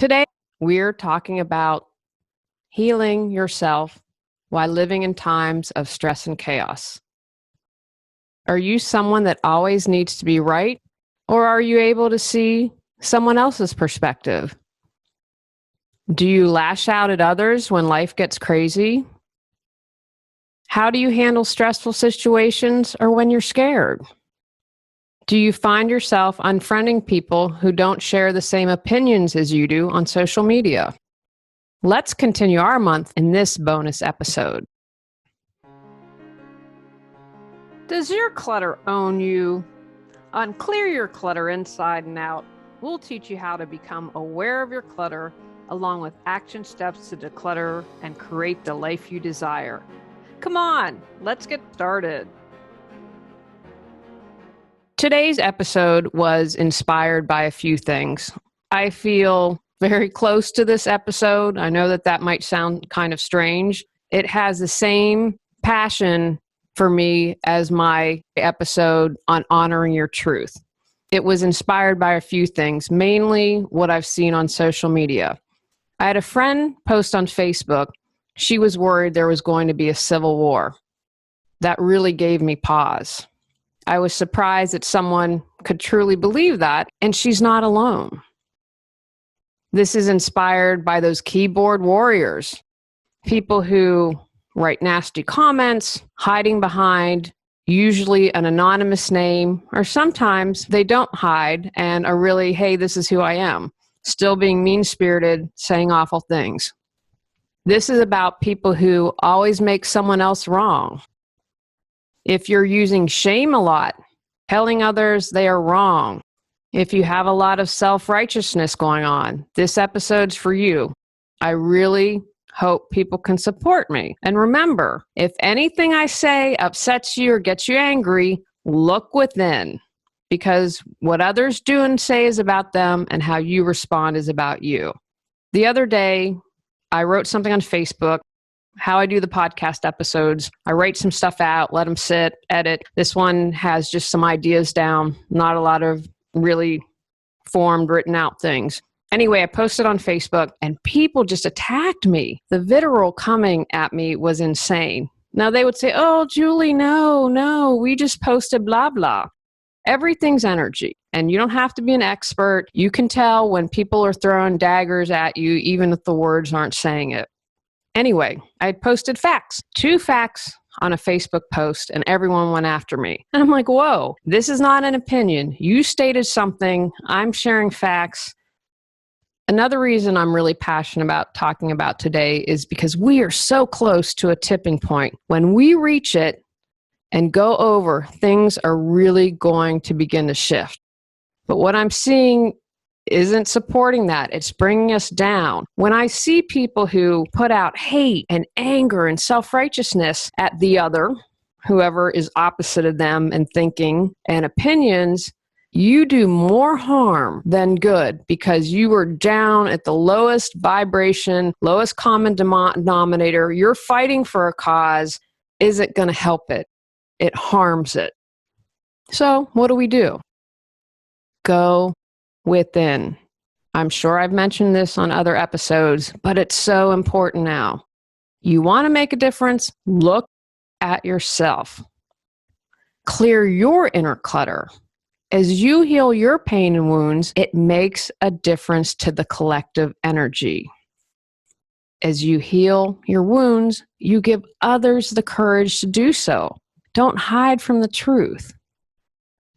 Today, we're talking about healing yourself while living in times of stress and chaos. Are you someone that always needs to be right, or are you able to see someone else's perspective? Do you lash out at others when life gets crazy? How do you handle stressful situations or when you're scared? Do you find yourself unfriending people who don't share the same opinions as you do on social media? Let's continue our month in this bonus episode. Does your clutter own you? On Clear Your Clutter Inside and Out, we'll teach you how to become aware of your clutter, along with action steps to declutter and create the life you desire. Come on, let's get started. Today's episode was inspired by a few things. I feel very close to this episode. I know that might sound kind of strange. It has the same passion for me as my episode on honoring your truth. It was inspired by a few things, mainly what I've seen on social media. I had a friend post on Facebook. She was worried there was going to be a civil war. That really gave me pause. I was surprised that someone could truly believe that, and she's not alone. This is inspired by those keyboard warriors, people who write nasty comments, hiding behind usually an anonymous name, or sometimes they don't hide and are really, hey, this is who I am, still being mean-spirited, saying awful things. This is about people who always make someone else wrong. If you're using shame a lot, telling others they are wrong, if you have a lot of self-righteousness going on, this episode's for you. I really hope people can support me. And remember, if anything I say upsets you or gets you angry, look within, because what others do and say is about them, and how you respond is about you. The other day, I wrote something on Facebook, how I do the podcast episodes. I write some stuff out, let them sit, edit. This one has just some ideas down, not a lot of really formed, written out things. Anyway, I posted on Facebook and people just attacked me. The vitriol coming at me was insane. Now they would say, oh, Julie, no, we just posted blah, blah. Everything's energy, and you don't have to be an expert. You can tell when people are throwing daggers at you, even if the words aren't saying it. Anyway, I posted facts, 2 facts on a Facebook post, and everyone went after me. And I'm like, whoa, this is not an opinion. You stated something. I'm sharing facts. Another reason I'm really passionate about talking about today is because we are so close to a tipping point. When we reach it and go over, things are really going to begin to shift. But what I'm seeing isn't supporting that. It's bringing us down. When I see people who put out hate and anger and self-righteousness at the other, whoever is opposite of them in thinking and opinions, you do more harm than good, because you are down at the lowest vibration, lowest common denominator. You're fighting for a cause. Isn't going to help it. It harms it. So what do? Go within. I'm sure I've mentioned this on other episodes, but it's so important now. You want to make a difference? Look at yourself. Clear your inner clutter. As you heal your pain and wounds, it makes a difference to the collective energy. As you heal your wounds, you give others the courage to do so. Don't hide from the truth.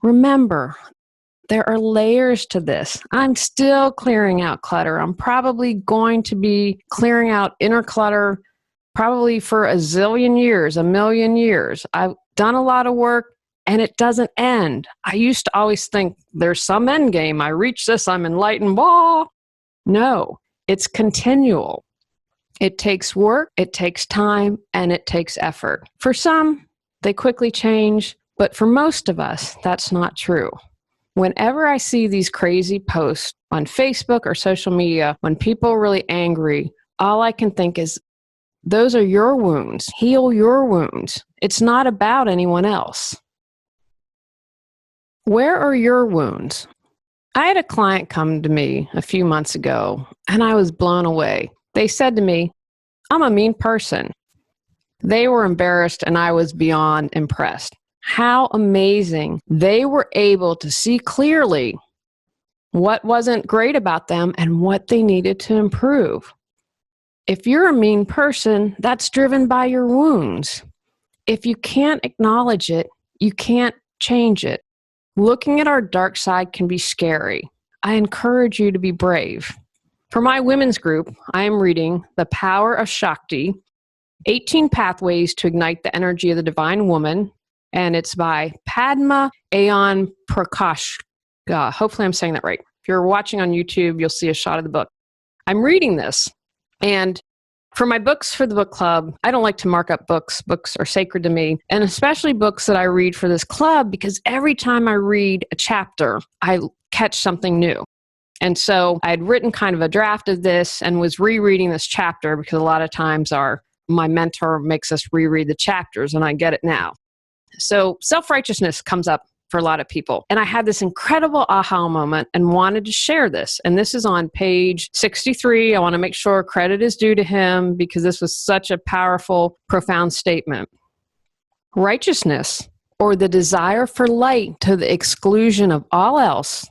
Remember, there are layers to this. I'm still clearing out clutter. I'm probably going to be clearing out inner clutter probably for a zillion years, a million years. I've done a lot of work and it doesn't end. I used to always think there's some end game. I reach this, I'm enlightened. Blah. No, it's continual. It takes work, it takes time, and it takes effort. For some, they quickly change, but for most of us, that's not true. Whenever I see these crazy posts on Facebook or social media, when people are really angry, all I can think is, those are your wounds. Heal your wounds. It's not about anyone else. Where are your wounds? I had a client come to me a few months ago, and I was blown away. They said to me, "I'm a mean person." They were embarrassed, and I was beyond impressed. How amazing. They were able to see clearly what wasn't great about them and what they needed to improve. If you're a mean person, that's driven by your wounds. If you can't acknowledge it, you can't change it. Looking at our dark side can be scary. I encourage you to be brave. For my women's group, I am reading The Power of Shakti, 18 Pathways to Ignite the Energy of the Divine Woman, and it's by Padma Ayan Prakash. Hopefully I'm saying that right. If you're watching on YouTube, you'll see a shot of the book. I'm reading this, and for my books for the book club, I don't like to mark up books. Books are sacred to me, and especially books that I read for this club, because every time I read a chapter, I catch something new. And so I had written kind of a draft of this and was rereading this chapter, because a lot of times my mentor makes us reread the chapters, and I get it now. So self-righteousness comes up for a lot of people. And I had this incredible aha moment and wanted to share this. And this is on page 63. I want to make sure credit is due to him, because this was such a powerful, profound statement. Righteousness, or the desire for light to the exclusion of all else,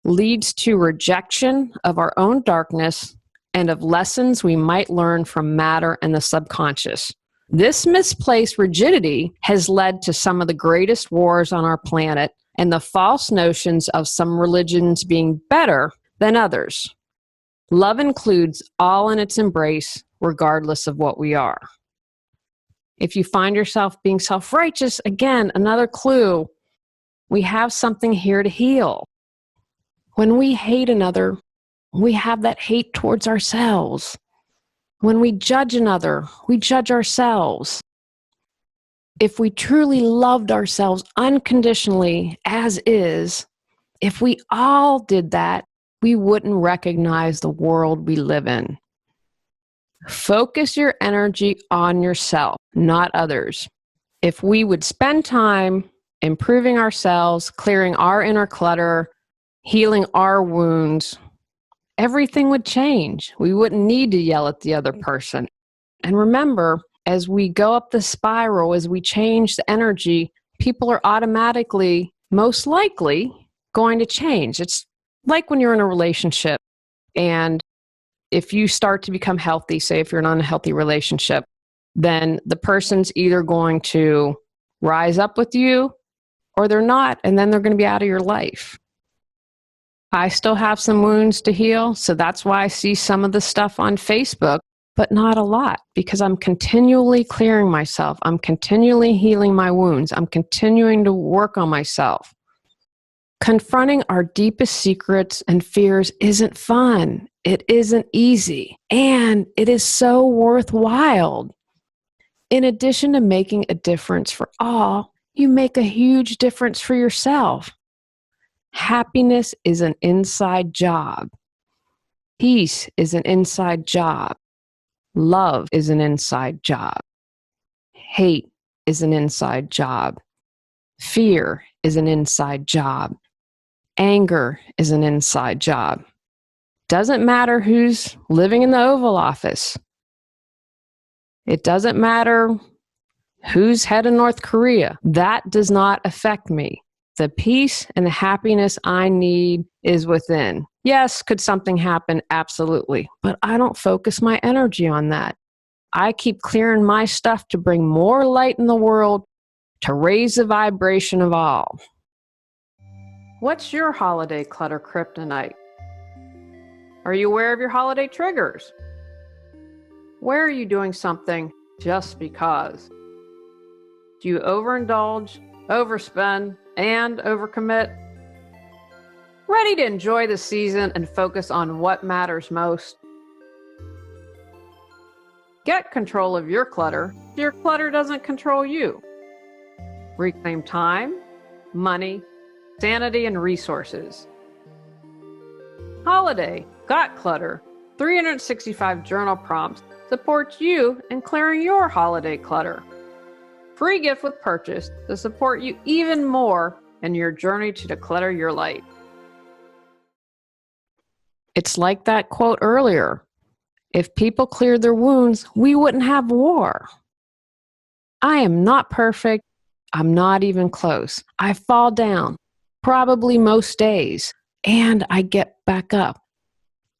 leads to rejection of our own darkness and of lessons we might learn from matter and the subconscious. This misplaced rigidity has led to some of the greatest wars on our planet and the false notions of some religions being better than others. Love includes all in its embrace, regardless of what we are. If you find yourself being self-righteous, again, another clue, we have something here to heal. When we hate another, we have that hate towards ourselves. When we judge another, we judge ourselves. If we truly loved ourselves unconditionally as is, if we all did that, we wouldn't recognize the world we live in. Focus your energy on yourself, not others. If we would spend time improving ourselves, clearing our inner clutter, healing our wounds, everything would change. We wouldn't need to yell at the other person. And remember, as we go up the spiral, as we change the energy, people are automatically, most likely, going to change. It's like when you're in a relationship, and if you start to become healthy, say if you're in an unhealthy relationship, then the person's either going to rise up with you or they're not, and then they're going to be out of your life. I still have some wounds to heal, so that's why I see some of the stuff on Facebook, but not a lot, because I'm continually clearing myself. I'm continually healing my wounds. I'm continuing to work on myself. Confronting our deepest secrets and fears isn't fun. It isn't easy, and it is so worthwhile. In addition to making a difference for all, you make a huge difference for yourself. Happiness is an inside job. Peace is an inside job. Love is an inside job. Hate is an inside job. Fear is an inside job. Anger is an inside job. Doesn't matter who's living in the Oval Office. It doesn't matter who's head of North Korea. That does not affect me. The peace and the happiness I need is within. Yes, could something happen? Absolutely. But I don't focus my energy on that. I keep clearing my stuff to bring more light in the world, to raise the vibration of all. What's your holiday clutter kryptonite? Are you aware of your holiday triggers? Where are you doing something just because? Do you overindulge, overspend, and overcommit? Ready to enjoy the season and focus on what matters most? Get control of your clutter so your clutter doesn't control you. Reclaim time, money, sanity, and resources. Holiday Got Clutter 365 journal prompts supports you in clearing your holiday clutter. Free gift with purchase to support you even more in your journey to declutter your life. It's like that quote earlier. If people cleared their wounds, we wouldn't have war. I am not perfect. I'm not even close. I fall down, probably most days, and I get back up.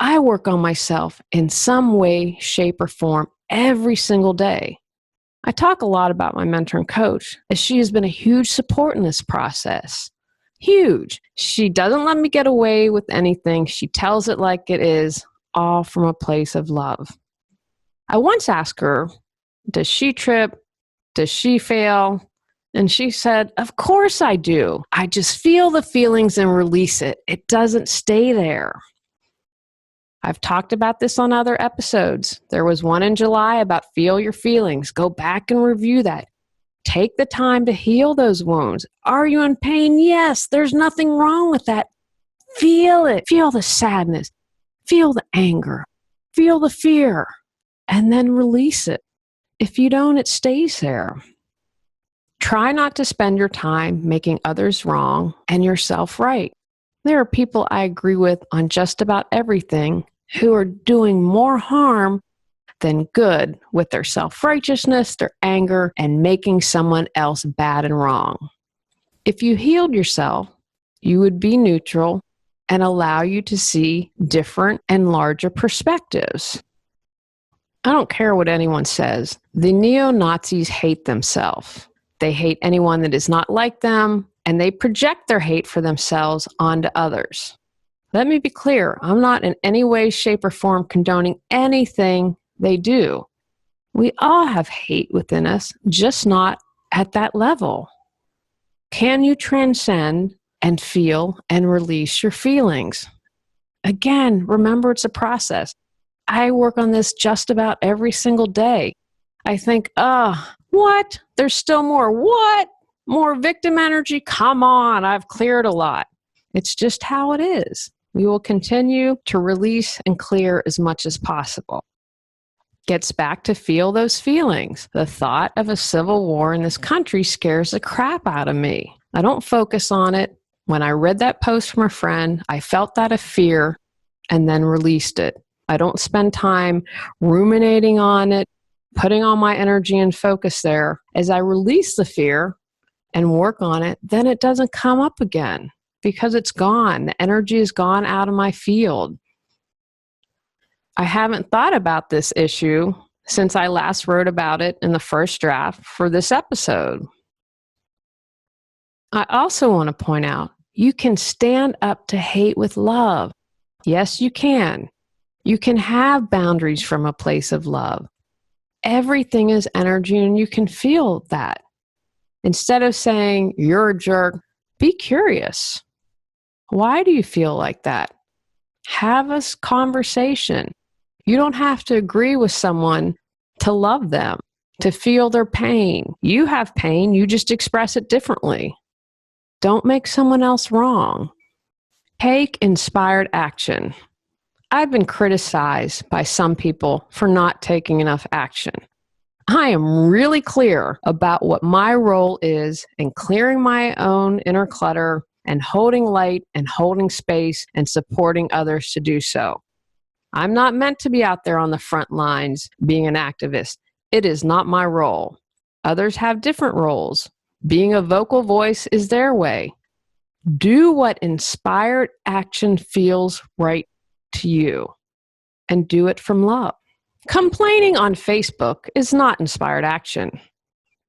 I work on myself in some way, shape, or form every single day. I talk a lot about my mentor and coach, as she has been a huge support in this process. Huge. She doesn't let me get away with anything. She tells it like it is, all from a place of love. I once asked her, does she trip? Does she fail? And she said, of course I do. I just feel the feelings and release it. It doesn't stay there. I've talked about this on other episodes. There was one in July about feel your feelings. Go back and review that. Take the time to heal those wounds. Are you in pain? Yes, there's nothing wrong with that. Feel it. Feel the sadness. Feel the anger. Feel the fear. And then release it. If you don't, it stays there. Try not to spend your time making others wrong and yourself right. There are people I agree with on just about everything who are doing more harm than good with their self-righteousness, their anger, and making someone else bad and wrong. If you healed yourself, you would be neutral and allow you to see different and larger perspectives. I don't care what anyone says. The neo-Nazis hate themselves. They hate anyone that is not like them, and they project their hate for themselves onto others. Let me be clear, I'm not in any way, shape, or form condoning anything they do. We all have hate within us, just not at that level. Can you transcend and feel and release your feelings? Again, remember it's a process. I work on this just about every single day. I think, what? There's still more. What? More victim energy? Come on, I've cleared a lot. It's just how it is. We will continue to release and clear as much as possible. Gets back to feel those feelings. The thought of a civil war in this country scares the crap out of me. I don't focus on it. When I read that post from a friend, I felt that of fear and then released it. I don't spend time ruminating on it, putting all my energy and focus there. As I release the fear and work on it, then it doesn't come up again because it's gone. The energy is gone out of my field. I haven't thought about this issue since I last wrote about it in the first draft for this episode. I also want to point out, you can stand up to hate with love. Yes, you can. You can have boundaries from a place of love. Everything is energy and you can feel that. Instead of saying, you're a jerk, be curious. Why do you feel like that? Have a conversation. You don't have to agree with someone to love them, to feel their pain. You have pain, you just express it differently. Don't make someone else wrong. Take inspired action. I've been criticized by some people for not taking enough action. I am really clear about what my role is in clearing my own inner clutter and holding light and holding space and supporting others to do so. I'm not meant to be out there on the front lines being an activist. It is not my role. Others have different roles. Being a vocal voice is their way. Do what inspired action feels right to you, and do it from love. Complaining on Facebook is not inspired action.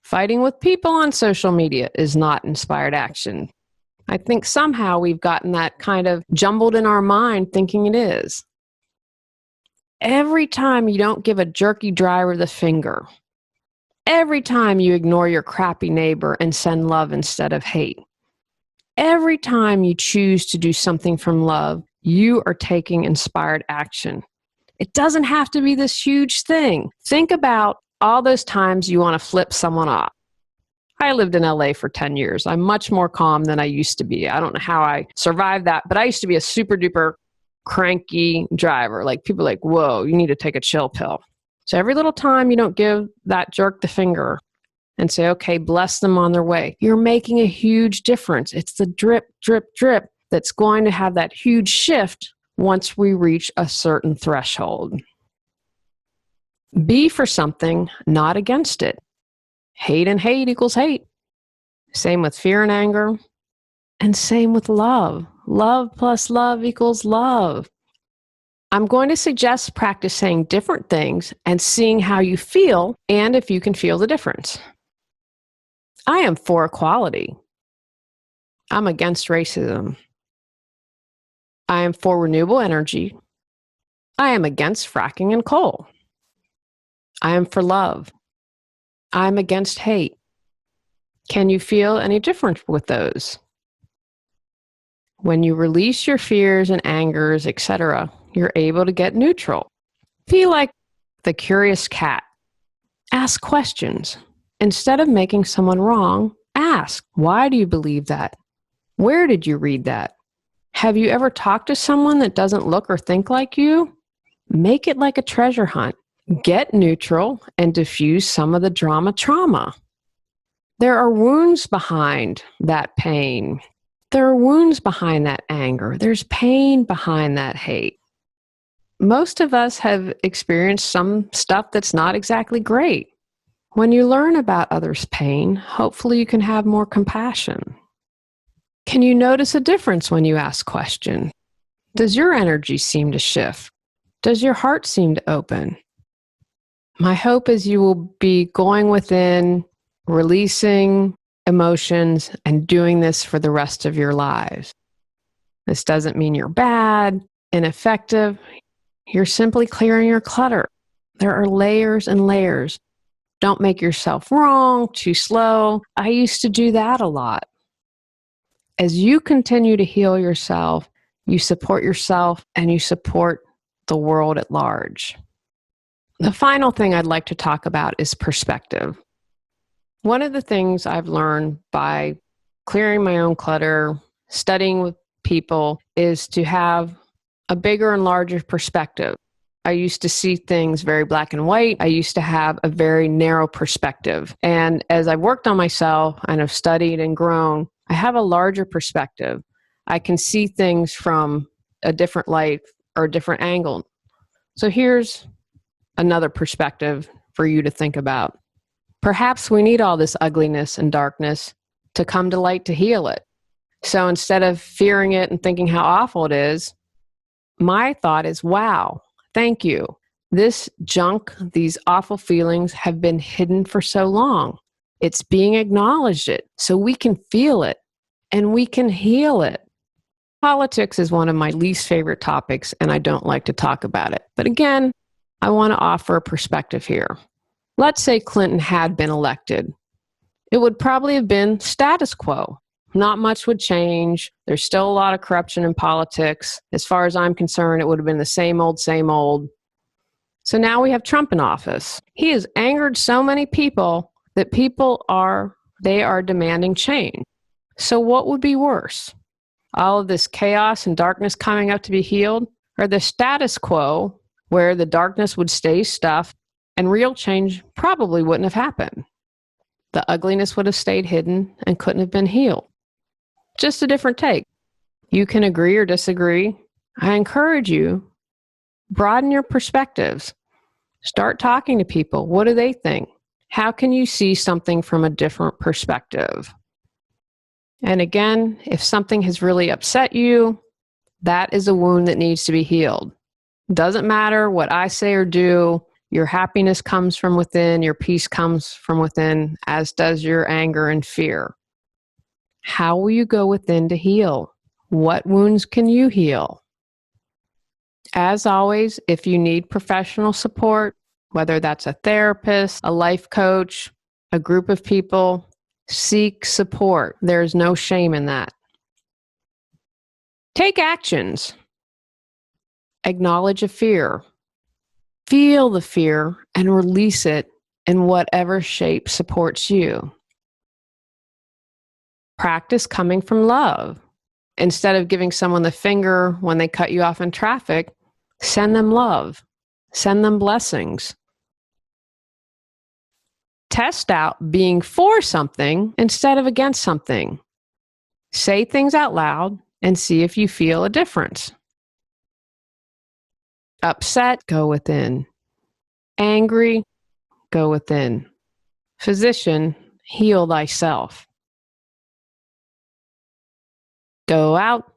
Fighting with people on social media is not inspired action. I think somehow we've gotten that kind of jumbled in our mind thinking it is. Every time you don't give a jerky driver the finger, every time you ignore your crappy neighbor and send love instead of hate, every time you choose to do something from love, you are taking inspired action. It doesn't have to be this huge thing. Think about all those times you want to flip someone off. I lived in LA for 10 years. I'm much more calm than I used to be. I don't know how I survived that, but I used to be a super duper cranky driver. Like people are like, whoa, you need to take a chill pill. So every little time you don't give that jerk the finger and say, okay, bless them on their way, you're making a huge difference. It's the drip, drip, drip that's going to have that huge shift once we reach a certain threshold. Be for something, not against it. Hate and hate equals hate. Same with fear and anger. And same with love. Love plus love equals love. I'm going to suggest practice saying different things and seeing how you feel and if you can feel the difference. I am for equality. I'm against racism. I am for renewable energy. I am against fracking and coal. I am for love. I am against hate. Can you feel any difference with those? When you release your fears and angers, etc., you're able to get neutral. Feel like the curious cat. Ask questions. Instead of making someone wrong, ask, why do you believe that? Where did you read that? Have you ever talked to someone that doesn't look or think like you? Make it like a treasure hunt. Get neutral and diffuse some of the trauma. There are wounds behind that pain. There are wounds behind that anger. There's pain behind that hate. Most of us have experienced some stuff that's not exactly great. When you learn about others' pain, hopefully you can have more compassion. Can you notice a difference when you ask questions? Does your energy seem to shift? Does your heart seem to open? My hope is you will be going within, releasing emotions, and doing this for the rest of your lives. This doesn't mean you're bad, ineffective. You're simply clearing your clutter. There are layers and layers. Don't make yourself wrong, too slow. I used to do that a lot. As you continue to heal yourself, you support yourself and you support the world at large. The final thing I'd like to talk about is perspective. One of the things I've learned by clearing my own clutter, studying with people, is to have a bigger and larger perspective. I used to see things very black and white. I used to have a very narrow perspective. And as I've worked on myself and have studied and grown, I have a larger perspective. I can see things from a different light or a different angle. So here's another perspective for you to think about. Perhaps we need all this ugliness and darkness to come to light to heal it. So instead of fearing it and thinking how awful it is, my thought is, wow, thank you. This junk, these awful feelings have been hidden for so long. It's being acknowledged so we can feel it and we can heal it. Politics is one of my least favorite topics and I don't like to talk about it. But again, I want to offer a perspective here. Let's say Clinton had been elected. It would probably have been status quo. Not much would change. There's still a lot of corruption in politics. As far as I'm concerned, it would have been the same old, same old. So now we have Trump in office. He has angered so many people that they are demanding change. So what would be worse? All of this chaos and darkness coming up to be healed, or the status quo where the darkness would stay stuffed and real change probably wouldn't have happened? The ugliness would have stayed hidden and couldn't have been healed. Just a different take. You can agree or disagree. I encourage you, broaden your perspectives. Start talking to people. What do they think? How can you see something from a different perspective? And again, if something has really upset you, that is a wound that needs to be healed. Doesn't matter what I say or do. Your happiness comes from within. Your peace comes from within, as does your anger and fear. How will you go within to heal? What wounds can you heal? As always, if you need professional support, whether that's a therapist, a life coach, a group of people, seek support. There's no shame in that. Take actions. Acknowledge a fear. Feel the fear and release it in whatever shape supports you. Practice coming from love. Instead of giving someone the finger when they cut you off in traffic, send them love. Send them blessings. Test out being for something instead of against something. Say things out loud and see if you feel a difference. Upset, go within. Angry, go within. Physician, heal thyself. Go out,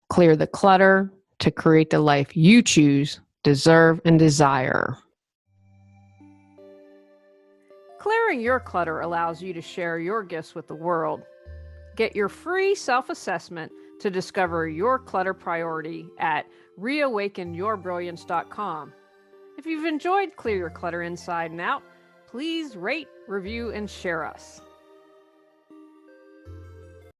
clear the clutter to create the life you choose, deserve, and desire. Clearing your clutter allows you to share your gifts with the world. Get your free self-assessment to discover your clutter priority at reawakenyourbrilliance.com. If you've enjoyed Clear Your Clutter Inside and Out, please rate, review, and share us.